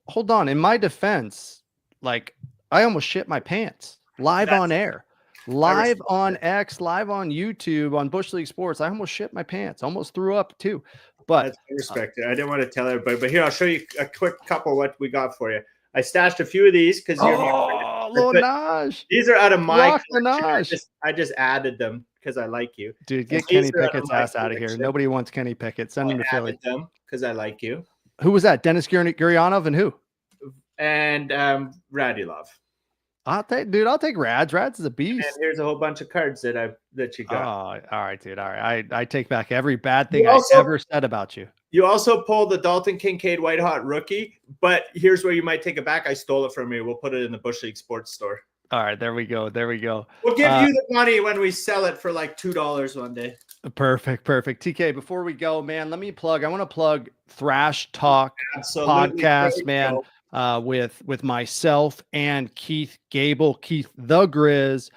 Hold on. In my defense, like I almost shit my pants live on air. Live on X, live on YouTube, on Bush League Sports. I almost shit my pants. Almost threw up too. But I respect it. I didn't want to tell everybody. But here, I'll show you a quick couple of what we got for you. I stashed a few of these because these are out of my collection. I just added them because I like you. Dude, get Kenny Pickett's ass out of here. Nobody wants Kenny Pickett. Send him to Philly. Because I like you. Who was that? Dennis Gurionov and who? And Radulov. I'll take Rads. Rads is a beast. And here's a whole bunch of cards that you got. Oh, all right, dude. All right. I take back every bad thing I ever said about you. You also pulled the Dalton Kincaid White Hot rookie, but here's where you might take it back. I stole it from you. We'll put it in the Bush League Sports store. All right, there we go. We'll give you the money when we sell it for like $2 one day. Perfect. TK, before we go, man, let me plug. I want to plug Thrash Talk podcast, man. With myself and Keith Gable, Keith the Grizz,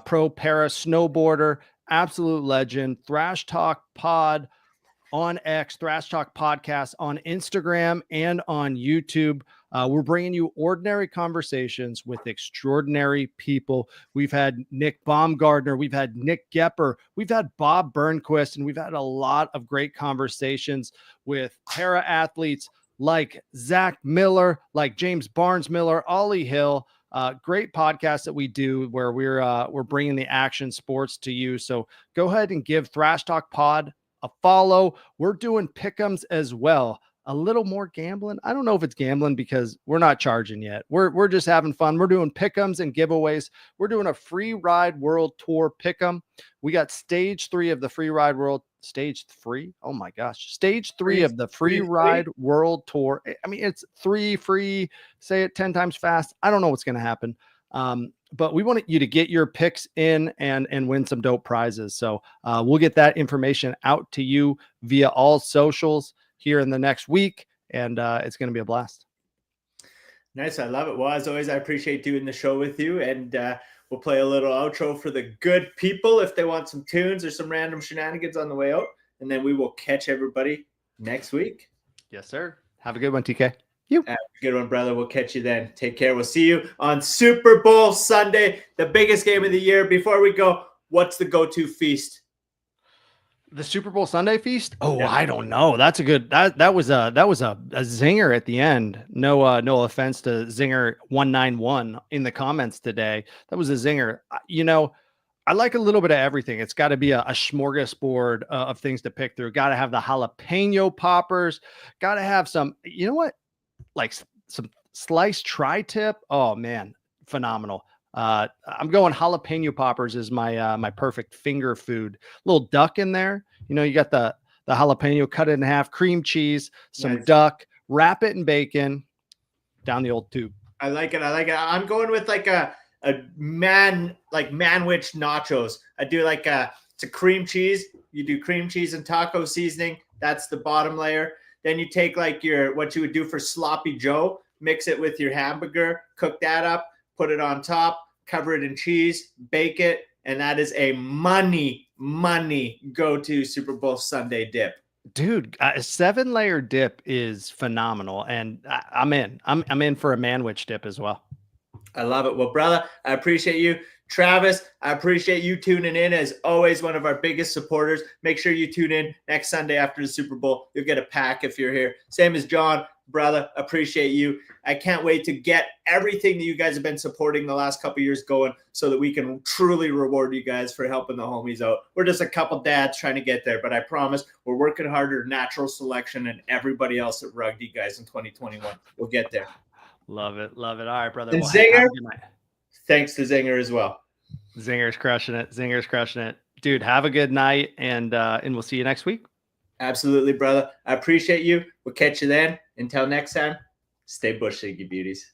pro para snowboarder, absolute legend. Thrash Talk Pod on X, Thrash Talk Podcast on Instagram and on YouTube. We're bringing you ordinary conversations with extraordinary people. We've had Nick Baumgardner, we've had Nick Gepper, we've had Bob Burnquist, and we've had a lot of great conversations with para athletes like Zach Miller, like James Barnes Miller, Ollie Hill. Great podcast that we do where we're bringing the action sports to you. So go ahead and give Thrash Talk Pod a follow. We're doing pick'ems as well. A little more gambling. I don't know if it's gambling because we're not charging yet. We're just having fun. We're doing pick'ems and giveaways. We're doing a free ride world tour pick'em. We got stage 3 of the free ride world. Stage 3? Oh my gosh. Stage 3 of the free ride world tour. I mean, it's 3 free. Say it 10 times fast. I don't know what's going to happen. But we want you to get your picks in and win some dope prizes. So we'll get that information out to you via all socials here in the next week. And it's going to be a blast. Nice. I love it. Well, as always, I appreciate doing the show with you. And we'll play a little outro for the good people if they want some tunes or some random shenanigans on the way out. And then we will catch everybody next week. Yes, sir. Have a good one, TK. You. Have a good one, brother. We'll catch you then. Take care. We'll see you on Super Bowl Sunday, the biggest game of the year. Before we go, what's the go-to feast? The Super Bowl Sunday feast? Oh, yeah. I don't know. That's a good that was a zinger at the end. No offense to Zinger 191 in the comments today. That was a zinger. You know, I like a little bit of everything. It's got to be a smorgasbord of things to pick through. Got to have the jalapeno poppers. Got to have some, you know what? Like some sliced tri-tip. Oh man, phenomenal. I'm going jalapeno poppers is my perfect finger food. Little duck in there. You know, you got the jalapeno, cut it in half, cream cheese, some duck, wrap it in bacon, down the old tube. I like it. I'm going with like a manwich nachos. I do it's a cream cheese. You do cream cheese and taco seasoning. That's the bottom layer. Then you take what you would do for sloppy Joe, mix it with your hamburger, cook that up, put it on top, cover it in cheese, bake it, and that is a money go-to Super Bowl Sunday dip. Dude, a 7-layer dip is phenomenal, and I'm in. I'm in for a manwich dip as well. I love it. Well, brother, I appreciate you. Travis, I appreciate you tuning in. As always, one of our biggest supporters. Make sure you tune in next Sunday after the Super Bowl. You'll get a pack if you're here. Same as John. Brother, appreciate you. I can't wait to get everything that you guys have been supporting the last couple of years going so that we can truly reward you guys for helping the homies out. We're just a couple dads trying to get there, but I promise we're working harder, natural selection, and everybody else at Rugby guys in 2021. We'll get there. Love it. All right, brother. And Zinger, thanks to Zinger as well. Zinger's crushing it. Zinger's crushing it. Dude, have a good night, and we'll see you next week. Absolutely, brother. I appreciate you. We'll catch you then. Until next time, stay Bush League, you beauties.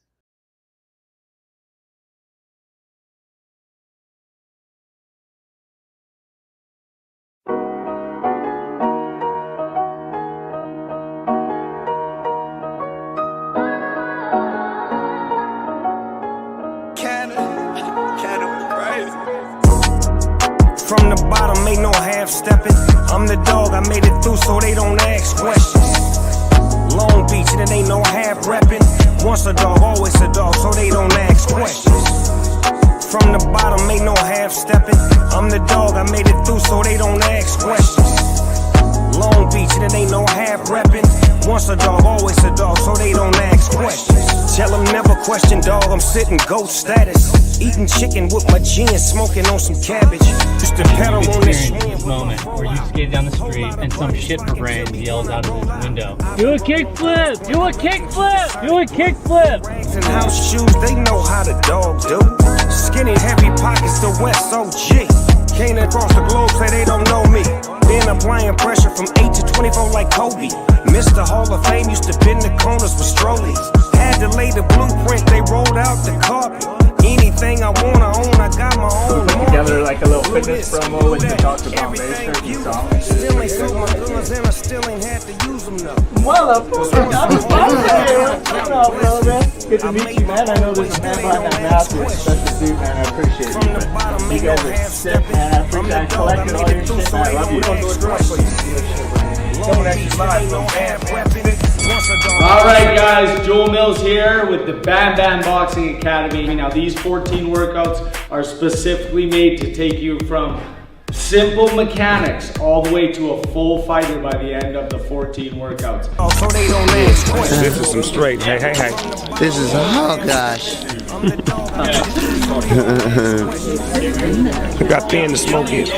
From the bottom, ain't no half-stepping. I'm the dog, I made it through so they don't ask questions. Long Beach, and it ain't no half-repping. Once a dog, always a dog, so they don't ask questions. From the bottom, ain't no half-stepping. I'm the dog, I made it through so they don't ask questions. Long Beach, and it ain't no half-repping. Once a dog, always a dog, so they don't ask questions. Tell them never question, dog, I'm sitting goat status. Eating chicken with my gin, smoking on some cabbage. Just a pedal on this moment where you skate down the street and some shit for brains yells out of his window. Do a kickflip! Do a kickflip! Do a kickflip! And house shoes, they know how the dog do. Skinny, heavy pockets, the West OG. Came across the globe, say they don't know me. Been applying pressure from 8 to 24 like Kobe. Mr. Hall of Fame used to bend the corners with strollies. Had to lay the blueprint, they rolled out the carpet. Anything I wanna own, I got my own. Put together like a little fitness promo and you talked about Mason and song. Still ain't sold my guns and I still ain't had to use them though. Well, of course. Good to meet you, man. I know there's a man behind that mask. You're such a dude, man. I appreciate you. You guys are sick, man. I appreciate I collected all your shit, man. I love you. We don't do a drug, but you do this shit with me. Coming at you live, so man. All right, guys, Joel Mills here with the Bam Bam Boxing Academy. Now, these 14 workouts are specifically made to take you from simple mechanics all the way to a full fighter by the end of the 14 workouts. This is some straight. Hey. This is, oh gosh. I got thin to smoke it.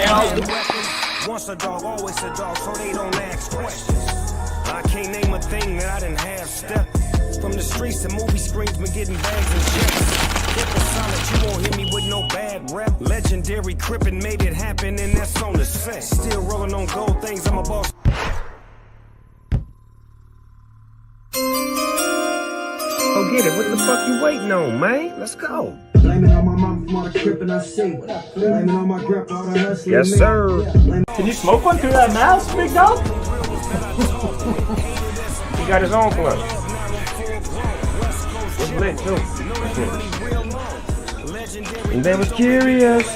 Once a dog, always a dog, so they don't ask questions. I can't name a thing that I didn't have step. From the streets to movie screens, been getting bags and checks. Hit the solid, you won't hear me with no bad rep. Legendary crippin' made it happen, and that's on the set. Still rolling on gold things, I'm a boss. Go get it, what the fuck you waiting on, man? Let's go. Blaming on my mom from all the tripping I see. Blaming on my grandpa, all the hustling. Yes, sir. Can you smoke one through that mask, big dog? He got his own club. It's lit too. And they was curious.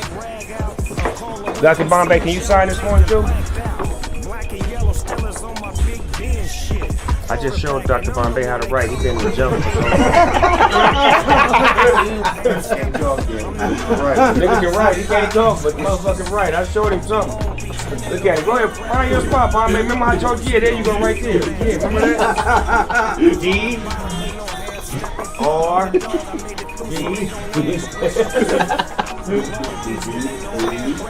Dr. Bombay, can you sign this one too? I just showed Dr. Bombay how to write. He been in the jungle. Nigga can write. He can't talk, but motherfucking write. I showed him something. Look at it. Go ahead. Find your spot, Bombay. Remember how I told you? Yeah, there you go right there. Yeah, remember that? D R B.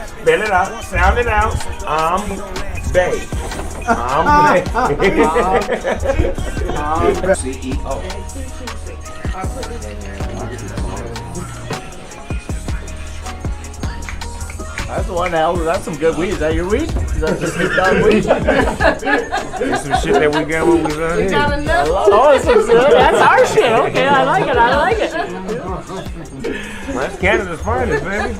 Spell it out. Sound it out. Bay. CEO. That's the one that, that's some good weed. Is that your weed? Is that the Snoop Dogg weed? That's some shit that we got when we was out here. Oh, that's our shit. Okay, I like it. Well, that's Canada's finest, baby.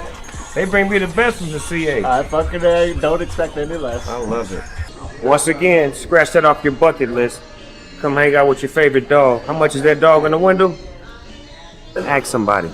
They bring me the best from the CA. I fucking don't expect any less. I love it. Once again, scratch that off your bucket list. Come hang out with your favorite dog. How much is that dog in the window? Ask somebody.